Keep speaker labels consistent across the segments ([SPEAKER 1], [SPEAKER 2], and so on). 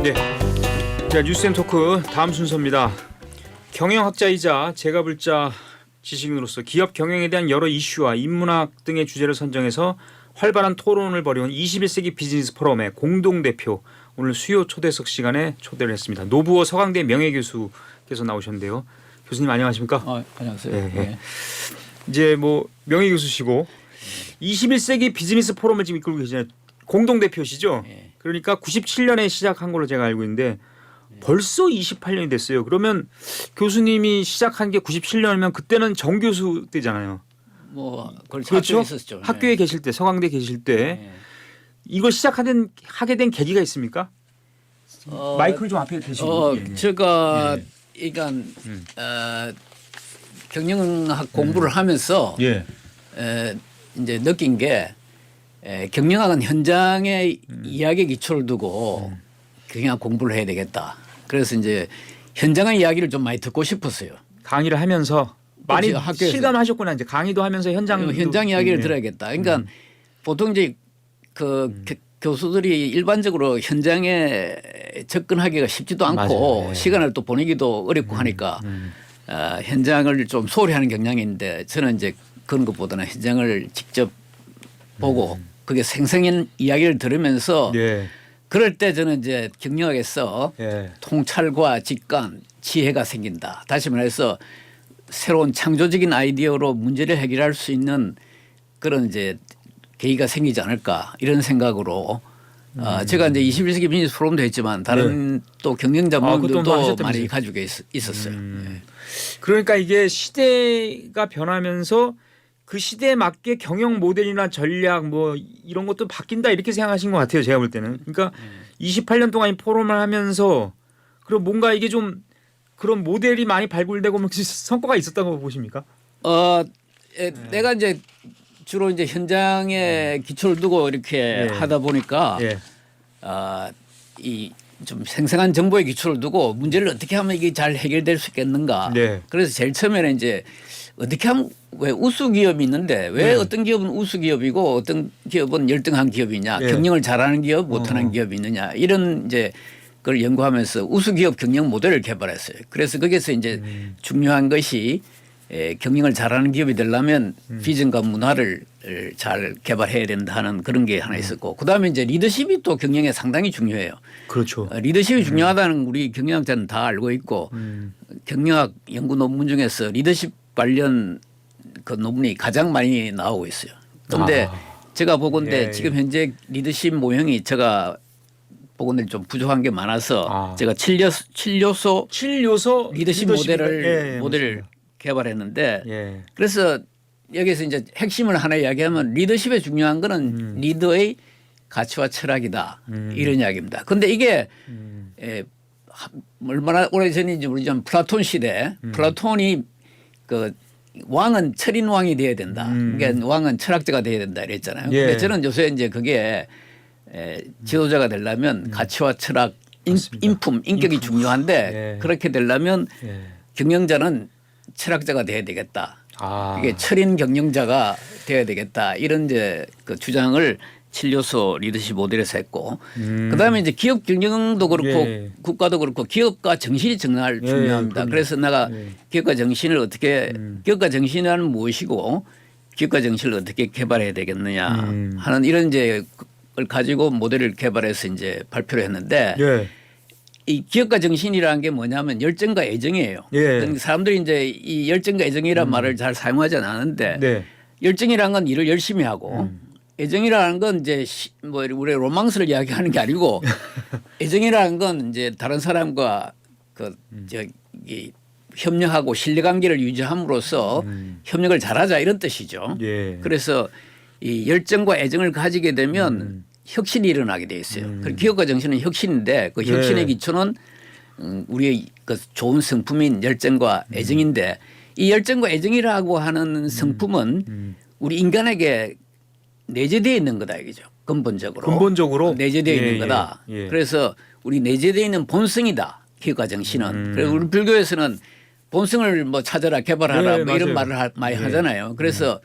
[SPEAKER 1] 네. 자, 뉴스앤 토크 다음 순서입니다. 경영학자이자 제가불자 지식인으로서 기업 경영에 대한 여러 이슈와 인문학 등의 주제를 선정해서 활발한 토론을 벌여온 21세기 비즈니스 포럼의 공동대표, 오늘 수요 초대석 시간에 초대를 했습니다. 노부호 서강대 명예교수께서 나오셨는데요. 교수님 안녕하십니까?
[SPEAKER 2] 안녕하세요.
[SPEAKER 1] 네, 네. 이제 뭐 명예교수시고 21세기 비즈니스 포럼을 지금 이끌고 계시잖아요. 공동대표시죠?
[SPEAKER 2] 네.
[SPEAKER 1] 그러니까 97년에 시작한 걸로 제가 알고 있는데 벌써 28년이 됐어요. 그러면 교수님이 시작한 게 97년이면 그때는 정교수 때잖아요.
[SPEAKER 2] 뭐
[SPEAKER 1] 그렇죠?
[SPEAKER 2] 학교에 있었죠.
[SPEAKER 1] 학교에 계실 때, 서강대 계실 때 이걸 하게 된 계기가 있습니까? 마이크를 좀 앞에 대시고.
[SPEAKER 2] 제가 그러니까 경영학 공부를 하면서 이제 느낀 게 경영학은 현장의 이야기에 기초를 두고 경영학 공부를 해야 되겠다. 그래서 이제 현장의 이야기를 좀 많이 듣고 싶었어요.
[SPEAKER 1] 강의를 하면서 많이
[SPEAKER 2] 학교에서.
[SPEAKER 1] 실감하셨구나. 이제 강의도 하면서 현장
[SPEAKER 2] 이야기를 들어야겠다. 그러니까 보통 이제 교수들이 일반적으로 현장에 접근하기가 쉽지도 않고
[SPEAKER 1] 맞아요.
[SPEAKER 2] 시간을 또 보내기도 어렵고 하니까 현장을 좀 소홀히 하는 경향인데 저는 이제 그런 것보다는 현장을 직접 보고 그게 생생한 이야기를 들으면서 그럴 때 저는 이제 경영학에서 통찰과 직관, 지혜가 생긴다. 다시 말해서 새로운 창조적인 아이디어로 문제를 해결할 수 있는 그런 이제 계기가 생기지 않을까 이런 생각으로 제가 이제 21세기 비즈니스 포럼도 했지만 다른 또 경영 전문들도 많이 가지고 있었어요.
[SPEAKER 1] 그러니까 이게 시대가 변하면서 그 시대에 맞게 경영 모델이나 전략 뭐 이런 것도 바뀐다 이렇게 생각하신 것 같아요. 제가 볼 때는. 그러니까 28년 동안 이 포럼을 하면서 그리고 뭔가 이게 좀 그런 모델이 많이 발굴되고 성과가 있었다고 보십니까?
[SPEAKER 2] 내가 이제 주로 이제 현장에 기초를 두고 이렇게 하다 보니까 이 좀 생생한 정보에 기초를 두고 문제를 어떻게 하면 이게 잘 해결될 수 있겠는가. 그래서 제일 처음에는 이제 어떻게 하면 왜 우수 기업이 있는데 왜 어떤 기업은 우수 기업이고 어떤 기업은 열등한 기업이냐, 경영을 잘하는 기업, 못하는 기업이 있느냐 이런 이제 그걸 연구하면서 우수 기업 경영 모델을 개발했어요. 그래서 거기서 이제 중요한 것이 경영을 잘하는 기업이 되려면 비전과 문화를 잘 개발해야 된다 하는 그런 게 하나 있었고 그다음에 이제 리더십이 또 경영에 상당히 중요해요.
[SPEAKER 1] 그렇죠.
[SPEAKER 2] 리더십이 중요하다는 우리 경영학자는 다 알고 있고 경영학 연구 논문 중에서 리더십 관련 그 논문이 가장 많이 나오고 있어요. 그런데 제가 보건대 지금 현재 리더십 모형이 제가 보건대 좀 부족한 게 많아서 제가 7요소 리더십 모델을 개발했는데 그래서 여기서 이제 핵심을 하나 이야기하면 리더십에 중요한 거는 리더의 가치와 철학이다 이런 이야기입니다. 그런데 이게 얼마나 오래전인지 모르지만 플라톤 시대 플라톤이 그 왕은 철인 왕이 돼야 된다. 그러니까 왕은 철학자가 돼야 된다 이랬잖아요. 근데 저는 요새 이제 그게 지도자가 되려면 가치와 철학, 인품, 인격이 중요한데 그렇게 되려면 경영자는 철학자가 돼야 되겠다. 이게 철인 경영자가 돼야 되겠다. 이런 이제 그 주장을 7요소 리더십 모델에서 했고 그다음에 이제 기업 경영도 그렇고 국가도 그렇고 기업가 정신이 정말 중요합니다. 그래서 내가 기업가 정신을 어떻게 기업가 정신은 무엇이고 기업가 정신을 어떻게 개발해야 되겠느냐 하는 이런 이제 걸 가지고 모델을 개발해서 이제 발표를 했는데 이 기업가 정신이라는 게 뭐냐면 열정과 애정이에요. 그러니까 사람들이 이제 이 열정과 애정이라는 말을 잘 사용하지는 않은데 열정이라는 건 일을 열심히 하고 애정이라는 건 이제 뭐 우리 로망스를 이야기하는 게 아니고 애정이라는 건 이제 다른 사람과 그 저기 협력하고 신뢰관계를 유지함으로써 협력을 잘하자 이런 뜻이죠. 그래서 이 열정과 애정을 가지게 되면 혁신이 일어나게 돼 있어요. 그리고 기업가 정신은 혁신인데 그 혁신의 기초는 우리의 그 좋은 성품인 열정과 애정인데 이 열정과 애정이라고 하는 성품은 우리 인간에게 내재되어 있는 거다 이거죠. 근본적으로 내재되어 있는 거다. 그래서 우리 내재되어 있는 본성이다. 기업가 정신은. 그래서 우리 불교에서는 본성을 뭐 찾아라 개발하라 뭐 이런 말을 많이 하잖아요. 그래서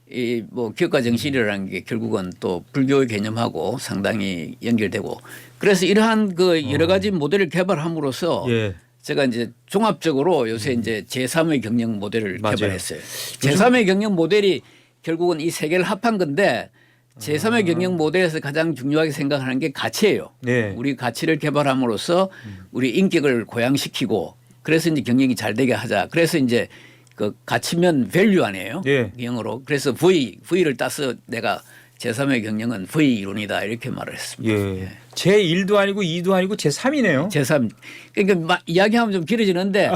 [SPEAKER 2] 이 뭐 기업가 정신이라는 게 결국은 또 불교의 개념하고 상당히 연결되고 그래서 이러한 그 여러 가지 모델을 개발함으로써
[SPEAKER 1] 예.
[SPEAKER 2] 제가 이제 종합적으로 요새 이제 제3의 경영 모델을
[SPEAKER 1] 맞아요.
[SPEAKER 2] 개발했어요. 제3의 경영 모델이 결국은 이 세 개를 합한 건데 제3의 경영 모델에서 가장 중요하게 생각하는 게 가치예요.
[SPEAKER 1] 네.
[SPEAKER 2] 우리 가치를 개발함으로써 우리 인격을 고양시키고 그래서 이제 경영이 잘 되게 하자. 그래서 이제 그 가치면 밸류 아니에요.
[SPEAKER 1] 네.
[SPEAKER 2] 영어로. 그래서 V를 따서 내가 제3의 경영은 V 이론이다 이렇게 말을 했습니다.
[SPEAKER 1] 예. 제1도 아니고 2도 아니고 제3이네요.
[SPEAKER 2] 제3 그러니까 이야기하면 좀 길어지는데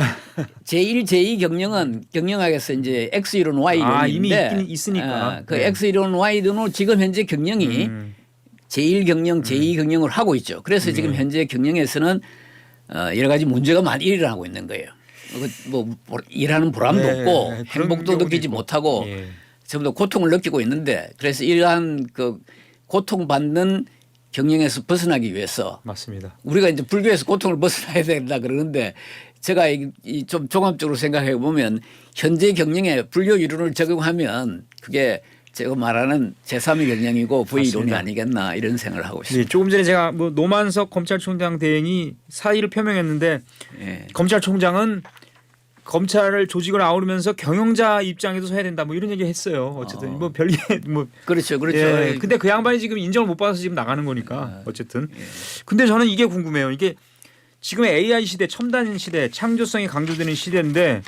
[SPEAKER 2] 제1, 제2 경영은 경영학에서 이제 X 이론, Y 이론인데
[SPEAKER 1] 이미 있긴 있으니까.
[SPEAKER 2] 그
[SPEAKER 1] 네.
[SPEAKER 2] X 이론, Y 이론으로 지금 현재 경영이 제1 경영, 제2 경영을 하고 있죠. 그래서 지금 현재 경영에서는 여러 가지 문제가 많이 일어나고 있는 거예요. 뭐 일하는 보람도
[SPEAKER 1] 네,
[SPEAKER 2] 없고
[SPEAKER 1] 그런
[SPEAKER 2] 행복도
[SPEAKER 1] 경우도
[SPEAKER 2] 느끼지
[SPEAKER 1] 있고.
[SPEAKER 2] 못하고
[SPEAKER 1] 예.
[SPEAKER 2] 전부 다 고통을 느끼고 있는데 그래서 이러한 그 고통받는 경영에서 벗어나기 위해서
[SPEAKER 1] 맞습니다.
[SPEAKER 2] 우리가 이제 불교에서 고통을 벗어나야 된다 그러는데 제가 좀 종합적으로 생각해 보면 현재 경영에 불교 이론을 적용하면 그게 제가 말하는 제3의 경영이고 V 이론이
[SPEAKER 1] 맞습니다.
[SPEAKER 2] 아니겠나 이런 생각을 하고
[SPEAKER 1] 네,
[SPEAKER 2] 있습니다.
[SPEAKER 1] 조금 전에 제가 뭐 노만석 검찰총장 대행이 사의를 표명했는데
[SPEAKER 2] 예.
[SPEAKER 1] 검찰총장은 검찰을 조직을 아우르면서 경영자 입장에도 서야 된다 뭐 이런 얘기 했어요. 어쨌든 뭐 별게 뭐
[SPEAKER 2] 그렇죠. 그렇죠.
[SPEAKER 1] 예. 근데 그 양반이 지금 인정을 못 받아서 지금 나가는 거니까 어쨌든. 근데 저는 이게 궁금해요. 이게 지금 AI 시대, 첨단 시대, 창조성이 강조되는 시대인데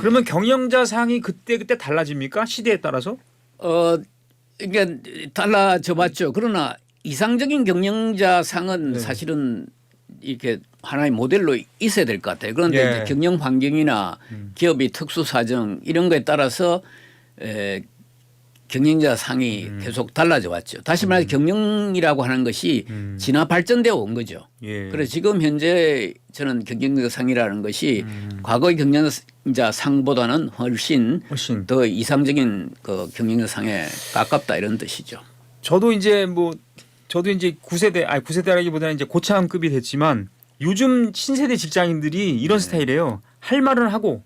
[SPEAKER 1] 그러면 경영자 상이 그때 달라집니까? 시대에 따라서?
[SPEAKER 2] 그러니까 달라져 봤죠. 그러나 이상적인 경영자 상은
[SPEAKER 1] 네.
[SPEAKER 2] 사실은 이렇게 하나의 모델로 있어야 될 것 같아요. 그런데
[SPEAKER 1] 예.
[SPEAKER 2] 이제 경영 환경이나 기업의 특수 사정 이런 거에 따라서 경영자 상이 계속 달라져 왔죠. 다시 말해서 경영이라고 하는 것이 진화 발전되어 온 거죠.
[SPEAKER 1] 예.
[SPEAKER 2] 그래서 지금 현재 저는 경영자 상이라는 것이 과거의 경영자 상보다는 훨씬 더 이상적인 그 경영자 상에 가깝다 이런 뜻이죠.
[SPEAKER 1] 저도 이제 9세대라기보다는 이제 고참급이 됐지만 요즘 신세대 직장인들이 이런 스타일이에요. 할 말은 하고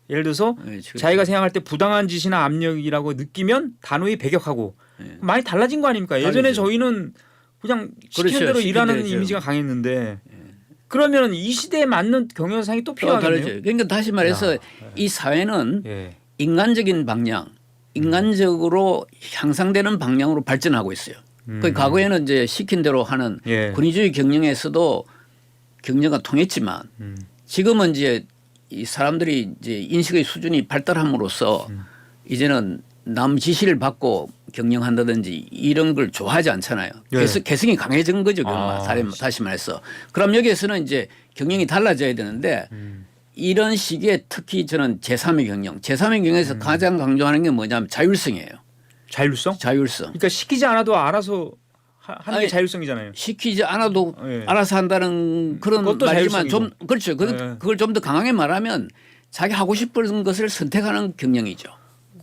[SPEAKER 1] 예를 들어서
[SPEAKER 2] 네, 그렇죠.
[SPEAKER 1] 자기가 생각할 때 부당한 짓이나 압력이라고 느끼면 단호히 배격하고 많이 달라진 거 아닙니까? 예전에
[SPEAKER 2] 다르죠.
[SPEAKER 1] 저희는 그냥 시키는
[SPEAKER 2] 그렇죠.
[SPEAKER 1] 대로 일하는
[SPEAKER 2] 시키는 대로
[SPEAKER 1] 이미지가 강했는데 그러면 이 시대에 맞는 경영상이 또 필요하겠네요.
[SPEAKER 2] 다르죠. 그러니까 다시 말해서 이 사회는
[SPEAKER 1] 예.
[SPEAKER 2] 인간적인 방향, 인간적으로 향상되는 방향으로 발전하고 있어요. 그 과거에는 이제 시킨 대로 하는
[SPEAKER 1] 예.
[SPEAKER 2] 권위주의 경영에서도 경영가 통했지만 지금은 이제 이 사람들이 이제 인식의 수준이 발달함으로써 이제는 남 지시를 받고 경영한다든지 이런 걸 좋아하지 않잖아요.
[SPEAKER 1] 예.
[SPEAKER 2] 그래서 개성이 강해진 거죠.
[SPEAKER 1] 아,
[SPEAKER 2] 다시 말해서. 그럼 여기에서는 이제 경영이 달라져야 되는데 이런 시기에 특히 저는 제3의 경영, 제3의 경영에서 가장 강조하는 게 뭐냐면 자율성이에요.
[SPEAKER 1] 자율성?
[SPEAKER 2] 자율성.
[SPEAKER 1] 그러니까 시키지 않아도 알아서 하는 게
[SPEAKER 2] 아니,
[SPEAKER 1] 자율성이잖아요.
[SPEAKER 2] 시키지 않아도
[SPEAKER 1] 예.
[SPEAKER 2] 알아서 한다는 그런
[SPEAKER 1] 그것도
[SPEAKER 2] 말이지만 좀
[SPEAKER 1] 자율성이고.
[SPEAKER 2] 그렇죠. 그걸 좀 더 강하게 말하면 자기 하고 싶은 것을 선택하는 경영이죠.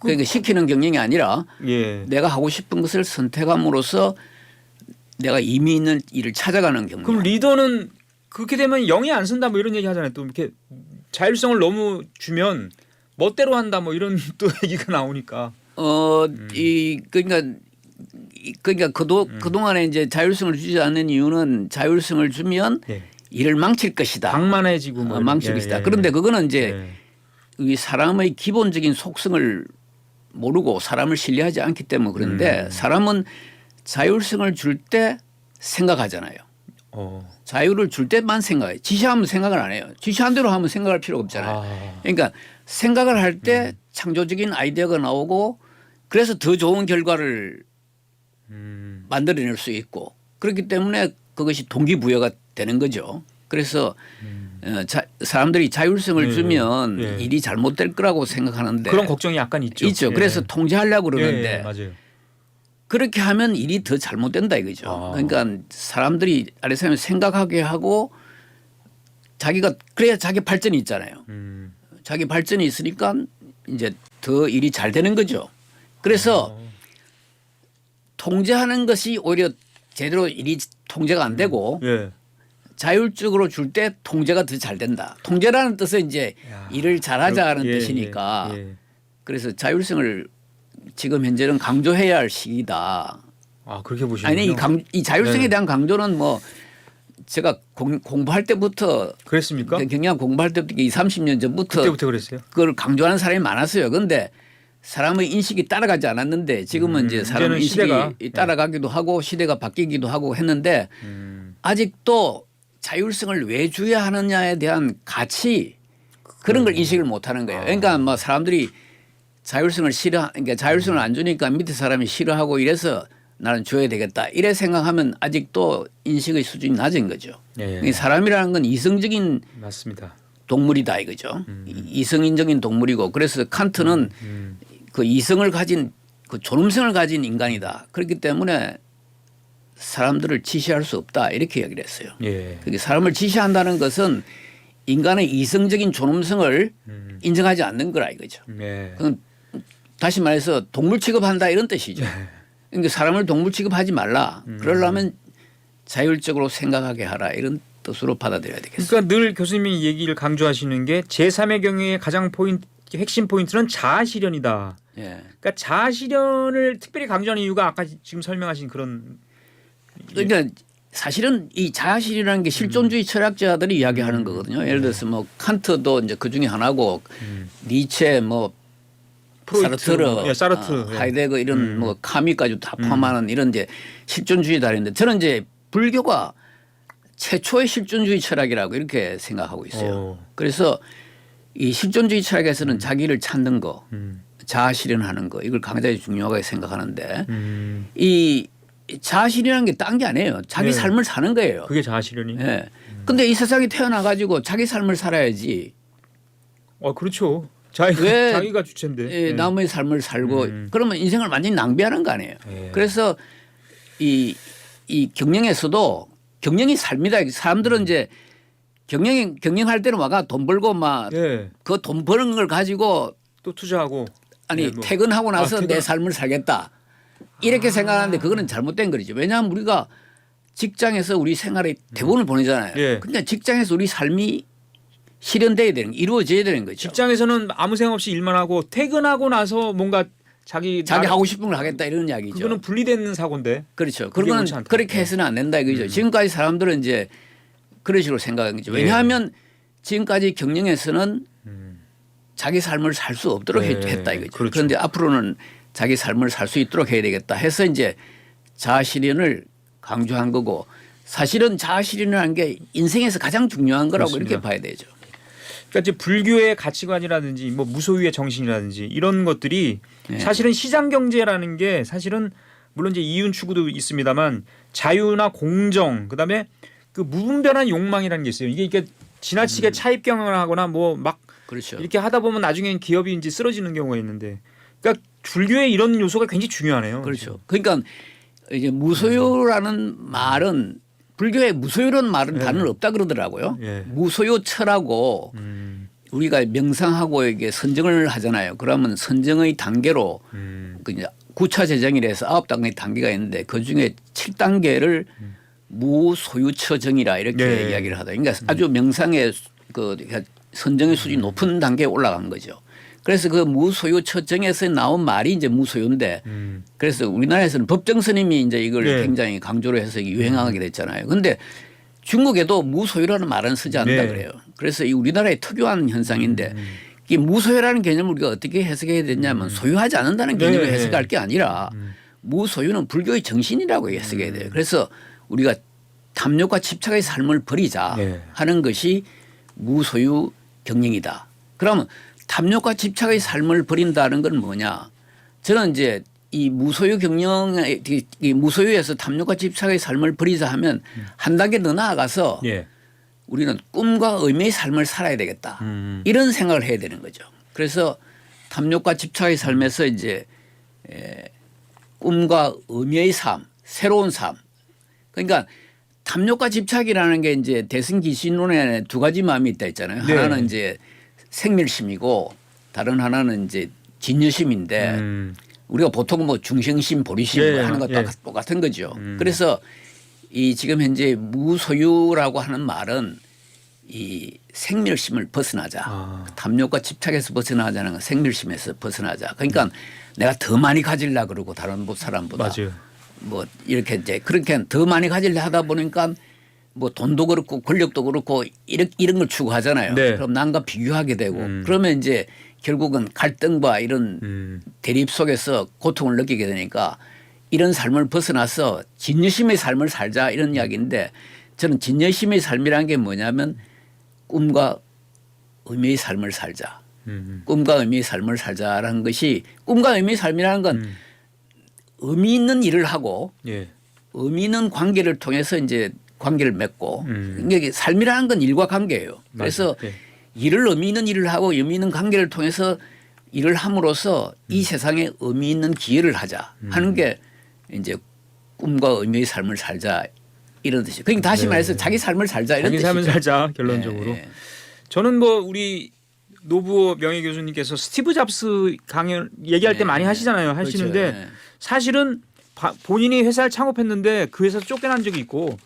[SPEAKER 2] 그러니까 시키는 경영이 아니라
[SPEAKER 1] 예.
[SPEAKER 2] 내가 하고 싶은 것을 선택함으로써 내가 의미 있는 일을 찾아가는 경영.
[SPEAKER 1] 그럼 리더는 그렇게 되면 영이 안 쓴다 뭐 이런 얘기 하잖아요. 또 이렇게 자율성을 너무 주면 멋대로 한다 뭐 이런 또 얘기가 나오니까.
[SPEAKER 2] 그러니까 그동안에 이제 자율성을 주지 않는 이유는 자율성을 주면
[SPEAKER 1] 예.
[SPEAKER 2] 일을 망칠 것이다.
[SPEAKER 1] 방만해지고 뭐
[SPEAKER 2] 망칠
[SPEAKER 1] 이런.
[SPEAKER 2] 것이다. 그런데 그거는 이제
[SPEAKER 1] 예.
[SPEAKER 2] 이 사람의 기본적인 속성을 모르고 사람을 신뢰하지 않기 때문에 그런데 사람은 자율성을 줄 때 생각하잖아요. 자유를 줄 때만 생각해요. 지시하면 생각을 안 해요. 지시한 대로 하면 생각할 필요가 없잖아요. 그러니까 생각을 할 때 창조적인 아이디어가 나오고 그래서 더 좋은 결과를 만들어낼 수 있고 그렇기 때문에 그것이 동기부여가 되는 거죠. 그래서 사람들이 자율성을 주면 일이 잘못될 거라고 생각하는데
[SPEAKER 1] 그런 걱정이 약간 있죠.
[SPEAKER 2] 있죠.
[SPEAKER 1] 예.
[SPEAKER 2] 그래서 통제하려고 그러는데
[SPEAKER 1] 맞아요.
[SPEAKER 2] 그렇게 하면 일이 더 잘못된다 이거죠. 그러니까 사람들이 아래서면 생각하게 하고 자기가 그래야 자기 발전이 있잖아요. 자기 발전이 있으니까 이제 더 일이 잘 되는 거죠. 그래서 통제하는 것이 오히려 제대로 일이 통제가 안 되고
[SPEAKER 1] 예.
[SPEAKER 2] 자율적으로 줄 때 통제가 더 잘 된다. 통제라는 뜻은 이제 일을 잘하자는
[SPEAKER 1] 예,
[SPEAKER 2] 뜻이니까
[SPEAKER 1] 예, 예.
[SPEAKER 2] 그래서 자율성을 지금 현재는 강조해야 할 시기다.
[SPEAKER 1] 아 그렇게 보시는군요.
[SPEAKER 2] 아니 이 자율성에
[SPEAKER 1] 네.
[SPEAKER 2] 대한 강조는 뭐 제가 공부할 때부터
[SPEAKER 1] 그랬습니까?
[SPEAKER 2] 경영 공부할 때부터 20, 30년 전부터
[SPEAKER 1] 그때부터 그랬어요.
[SPEAKER 2] 그걸 강조하는 사람이 많았어요. 그런데 사람의 인식이 따라가지 않았는데 지금은 이제 사람 인식이
[SPEAKER 1] 시대가.
[SPEAKER 2] 따라가기도 하고 시대가 바뀌기도 하고 했는데 아직도 자율성을 왜 줘야 하느냐에 대한 가치 그런 걸 인식을 못 하는 거예요. 그러니까 뭐 사람들이 자율성을 그러니까 자율성을 안 주니까 밑에 사람이 싫어하고 이래서 나는 줘야 되겠다. 이래 생각하면 아직도 인식의 수준이 낮은 거죠.
[SPEAKER 1] 예.
[SPEAKER 2] 사람이라는 건 이성적인
[SPEAKER 1] 맞습니다.
[SPEAKER 2] 동물이다 이거죠. 이성인적인 동물이고 그래서 칸트는 그 이성을 가진 그 존엄성을 가진 인간이다. 그렇기 때문에 사람들을 지시할 수 없다 이렇게 이야기를 했어요.
[SPEAKER 1] 예.
[SPEAKER 2] 그게 사람을 지시한다는 것은 인간의 이성적인 존엄성을 인정하지 않는 거라 이거죠.
[SPEAKER 1] 예.
[SPEAKER 2] 그건 다시 말해서 동물 취급한다 이런 뜻이죠. 그러니까 사람을 동물 취급하지 말라. 그러려면 자율적으로 생각하게 하라 이런 뜻으로 받아들여야 되겠습니다.
[SPEAKER 1] 그러니까 늘 교수님이 얘기를 강조하시는 게 제3의 경영의 가장 핵심 포인트는 자아 실현이다.
[SPEAKER 2] 예.
[SPEAKER 1] 그러니까 자아 실현을 특별히 강조하는 이유가 아까 지금 설명하신 그런
[SPEAKER 2] 그러니까 사실은 이 자아실이라는 게 실존주의 철학자들이 이야기하는 거거든요. 예를 들어서 뭐 칸트도 이제 그 중에 하나고 니체 뭐
[SPEAKER 1] 프로이트,
[SPEAKER 2] 사르트르,
[SPEAKER 1] 사르트르, 예.
[SPEAKER 2] 하이데거 이런 뭐 카미까지 다 포함하는 이런 이제 실존주의다인데 저는 이제 불교가 최초의 실존주의 철학이라고 이렇게 생각하고 있어요. 그래서 이 실존주의 철학에서는 자기를 찾는 거, 자아 실현하는 거 이걸 굉장히 중요하게 생각하는데 이 자아 실현이라는 게 딴 게 아니에요. 자기
[SPEAKER 1] 네.
[SPEAKER 2] 삶을 사는 거예요.
[SPEAKER 1] 그게 자아 실현이.
[SPEAKER 2] 예. 근데 이 세상에 태어나 가지고 자기 삶을 살아야지.
[SPEAKER 1] 그렇죠.
[SPEAKER 2] 왜
[SPEAKER 1] 자기가 주체인데.
[SPEAKER 2] 예, 남의 삶을 살고 그러면 인생을 완전히 낭비하는 거 아니에요.
[SPEAKER 1] 예.
[SPEAKER 2] 그래서 이 경영에서도 경영이 삶이다. 사람들은 이제 경영할 때는 와가 돈 벌고 막 그 돈
[SPEAKER 1] 예.
[SPEAKER 2] 버는 걸 가지고
[SPEAKER 1] 또 투자하고.
[SPEAKER 2] 아니
[SPEAKER 1] 네, 뭐.
[SPEAKER 2] 퇴근하고 나서
[SPEAKER 1] 퇴근.
[SPEAKER 2] 내 삶을 살겠다. 이렇게 생각하는데 그거는 잘못된 거죠. 왜냐하면 우리가 직장에서 우리 생활의 대부분을 보내잖아요.
[SPEAKER 1] 예.
[SPEAKER 2] 그러니까 직장에서 우리 삶이 실현돼야 되는 이루어져야 되는 거죠.
[SPEAKER 1] 직장에서는 아무 생각 없이 일만 하고 퇴근하고 나서 뭔가 자기
[SPEAKER 2] 하고 싶은 걸 하겠다 이런 이야기죠.
[SPEAKER 1] 그거는 분리되는 사고인데.
[SPEAKER 2] 그렇죠.
[SPEAKER 1] 그게
[SPEAKER 2] 그거는
[SPEAKER 1] 옳지 않다.
[SPEAKER 2] 그렇게 해서는 안 된다 이거죠. 지금까지 사람들은 이제 그런 식으로 생각하는 거죠. 왜냐하면 지금까지 경영에서는 자기 삶을 살 수 없도록 했다 이거죠.
[SPEAKER 1] 그렇죠.
[SPEAKER 2] 그런데 앞으로는 자기 삶을 살 수 있도록 해야 되겠다 해서 이제 자아 실현을 강조한 거고 사실은 자아 실현이라는 게 인생에서 가장 중요한 거라고
[SPEAKER 1] 그렇습니다.
[SPEAKER 2] 이렇게 봐야 되죠.
[SPEAKER 1] 그러니까 이제 불교의 가치관이라든지 뭐 무소유의 정신이라든지 이런 것들이 사실은 시장 경제라는 게 사실은 물론 이제 이윤 추구도 있습니다만 자유나 공정 그다음에 그 무분별한 욕망이라는 게 있어요. 이게 지나치게 차입 경영을 하거나 뭐 막
[SPEAKER 2] 그렇죠.
[SPEAKER 1] 이렇게 하다 보면 나중엔 기업이 이제 쓰러지는 경우가 있는데 그러니까 불교의 이런 요소가 굉장히 중요하네요.
[SPEAKER 2] 그렇죠. 그러니까 이제 무소유라는 말은 불교에 무소유라는 말은 단어는 없다 그러더라고요.
[SPEAKER 1] 예.
[SPEAKER 2] 무소유 철하고 우리가 명상하고 이게 선정을 하잖아요. 그러면 선정의 단계로 그 이제 9차 제정이라서 9단계의 단계가 있는데 그 중에 7단계를 무소유처정이라 이렇게
[SPEAKER 1] 네.
[SPEAKER 2] 이야기를 하다. 그러니까 아주 명상의 그 선정의 수준이 높은 단계에 올라간 거죠. 그래서 그 무소유처정에서 나온 말이 이제 무소유인데 그래서 우리나라에서는 법정 스님이 이제 이걸
[SPEAKER 1] 네.
[SPEAKER 2] 굉장히 강조를 해서 유행하게 됐잖아요. 그런데 중국에도 무소유라는 말은 쓰지 않는다
[SPEAKER 1] 네.
[SPEAKER 2] 그래요. 그래서 이 우리나라의 특유한 현상인데 이 무소유라는 개념을 우리가 어떻게 해석해야 되냐면 소유하지 않는다는 개념을
[SPEAKER 1] 네.
[SPEAKER 2] 해석할 게 아니라 무소유는 불교의 정신이라고 해석해야 돼요. 그래서 우리가 탐욕과 집착의 삶을 버리자
[SPEAKER 1] 네.
[SPEAKER 2] 하는 것이 무소유 경영이다. 그러면 탐욕과 집착의 삶을 버린다는 건 뭐냐? 저는 이제 이 무소유 경영의 이 무소유에서 탐욕과 집착의 삶을 버리자 하면 한 단계 더 나아가서
[SPEAKER 1] 예.
[SPEAKER 2] 우리는 꿈과 의미의 삶을 살아야 되겠다. 이런 생각을 해야 되는 거죠. 그래서 탐욕과 집착의 삶에서 이제 꿈과 의미의 삶, 새로운 삶. 그러니까 탐욕과 집착이라는 게 이제 대승기신론에 두 가지 마음이 있다 했잖아요.
[SPEAKER 1] 네.
[SPEAKER 2] 하나는 이제 생멸심이고 다른 하나는 이제 진여심인데 우리가 보통 뭐 중생심, 보리심
[SPEAKER 1] 예,
[SPEAKER 2] 하는 것도
[SPEAKER 1] 예.
[SPEAKER 2] 똑같은 거죠. 그래서 이 지금 현재 무소유라고 하는 말은 이 생멸심을 벗어나자. 탐욕과 집착에서 벗어나자는 건 생멸심에서 벗어나자. 그러니까 내가 더 많이 가지려 그러고 다른 사람보다
[SPEAKER 1] 맞아요.
[SPEAKER 2] 뭐 이렇게 이제 그렇게 더 많이 가지려 하다 보니까 뭐 돈도 그렇고 권력도 그렇고 이런 걸 추구하잖아요.
[SPEAKER 1] 네.
[SPEAKER 2] 그럼 남과 비교하게 되고 그러면 이제 결국은 갈등과 이런 대립 속에서 고통을 느끼게 되니까 이런 삶을 벗어나서 진여심의 삶을 살자 이런 이야기인데 저는 진여심의 삶이라는 게 뭐냐면 꿈과 의미의 삶을 살자. 꿈과 의미의 삶을 살자라는 것이 꿈과 의미의 삶이라는 건 의미 있는 일을 하고
[SPEAKER 1] 예.
[SPEAKER 2] 의미 있는 관계를 통해서 이제 관계를 맺고 이게 삶이라는 건 일과 관계예요. 그래서
[SPEAKER 1] 예.
[SPEAKER 2] 일을 의미 있는 일을 하고 의미 있는 관계를 통해서 일을 함으로써 이 세상에 의미 있는 기여를 하자 하는 게 이제 꿈과 의미의 삶을 살자 이런 뜻이에요. 그러니까 다시 말해서 자기 삶을 살자 이런
[SPEAKER 1] 자기
[SPEAKER 2] 뜻이죠.
[SPEAKER 1] 삶을 살자 결론적으로.
[SPEAKER 2] 예.
[SPEAKER 1] 저는 뭐 우리 노부어 명예교수님께서 스티브 잡스 강연 얘기할 때 많이 하시잖아요. 하시는데
[SPEAKER 2] 그렇죠. 예.
[SPEAKER 1] 사실은 본인이 회사를 창업했는데 그 회사에서 쫓겨난 적이 있고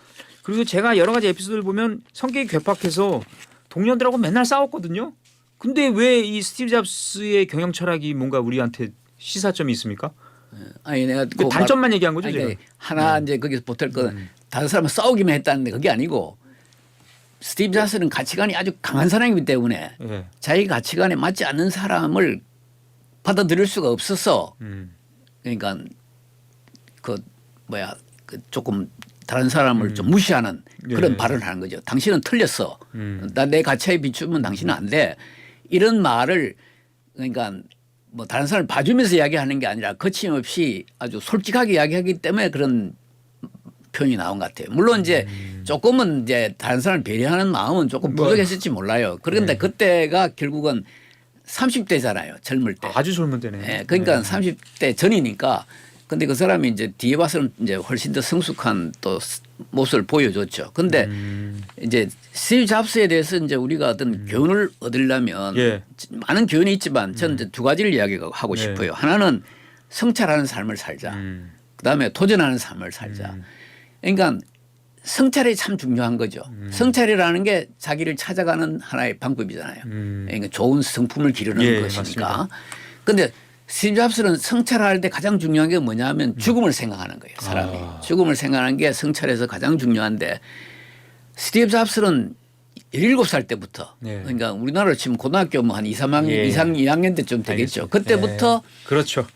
[SPEAKER 1] 그리고 제가 여러 가지 에피소드를 보면 성격이 괴팍해서 동료들하고 맨날 싸웠거든요. 근데 왜 이 스티브 잡스의 경영 철학이 뭔가 우리한테 시사점이 있습니까?
[SPEAKER 2] 아니 내가
[SPEAKER 1] 그 단점만 얘기한 거죠,
[SPEAKER 2] 아니,
[SPEAKER 1] 제가.
[SPEAKER 2] 그러니까 하나 이제 거기서 보탤 건 다른 사람은 싸우기만 했다는데 그게 아니고 스티브 잡스는 가치관이 아주 강한 사람이기 때문에
[SPEAKER 1] 예.
[SPEAKER 2] 자기 가치관에 맞지 않는 사람을 받아들일 수가 없어서 그러니까 그 뭐야 그 조금 다른 사람을 좀 무시하는 그런
[SPEAKER 1] 예.
[SPEAKER 2] 발언을 하는 거죠. 당신은 틀렸어. 나 내 가치에 비추면 당신은 안 돼. 이런 말을 그러니까 뭐 다른 사람을 봐주면서 이야기하는 게 아니라 거침없이 아주 솔직하게 이야기하기 때문에 그런 표현이 나온 것 같아요. 물론 이제 조금은 이제 다른 사람을 배려하는 마음은 조금 부족했을지 몰라요. 그런데
[SPEAKER 1] 네.
[SPEAKER 2] 그때가 결국은 30대잖아요. 젊을 때.
[SPEAKER 1] 아주 젊은 때네.
[SPEAKER 2] 예, 그러니까 30대 전이니까 근데 그 사람이 이제 뒤에 봐서는 이제 훨씬 더 성숙한 또 모습을 보여줬죠. 근데 이제 스티브 잡스에 대해서 이제 우리가 어떤 교훈을 얻으려면
[SPEAKER 1] 예.
[SPEAKER 2] 많은 교훈이 있지만 저는 이제 두 가지를 이야기하고
[SPEAKER 1] 네.
[SPEAKER 2] 싶어요. 하나는 성찰하는 삶을 살자. 그다음에 도전하는 삶을 살자. 그러니까 성찰이 참 중요한 거죠. 성찰이라는 게 자기를 찾아가는 하나의 방법이잖아요. 그러니까 좋은 성품을 기르는
[SPEAKER 1] 예,
[SPEAKER 2] 것이니까. 그런데 스티브 잡스는 성찰할 때 가장 중요한 게 뭐냐면 죽음을 생각하는 거예요. 사람이. 죽음을 생각하는 게 성찰에서 가장 중요한데 스티브 잡스는 17살 때부터
[SPEAKER 1] 네.
[SPEAKER 2] 그러니까 우리나라로 치면 고등학교 뭐 한 2, 3학년,
[SPEAKER 1] 예.
[SPEAKER 2] 2학년 때쯤 되겠죠.
[SPEAKER 1] 알겠습니다.
[SPEAKER 2] 그때부터
[SPEAKER 1] 그렇죠.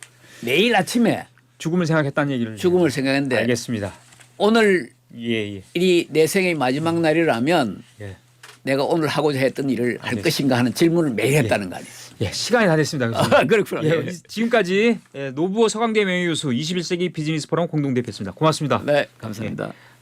[SPEAKER 2] 매일 아침에
[SPEAKER 1] 죽음을 생각했다는 얘기를.
[SPEAKER 2] 죽음을 생각했는데
[SPEAKER 1] 알겠습니다.
[SPEAKER 2] 오늘
[SPEAKER 1] 예, 예.
[SPEAKER 2] 이 내 생의 마지막 날이라면
[SPEAKER 1] 예.
[SPEAKER 2] 내가 오늘 하고자 했던 일을 할
[SPEAKER 1] 알겠습니다.
[SPEAKER 2] 것인가 하는 질문을 매일 했다는 거 아니에요.
[SPEAKER 1] 예, 시간이 다 됐습니다. 교수님.
[SPEAKER 2] 아, 그렇구나.
[SPEAKER 1] 예, 지금까지 노부어 서강대 명예교수 21세기 비즈니스 포럼 공동대표였습니다. 고맙습니다.
[SPEAKER 2] 네, 감사합니다.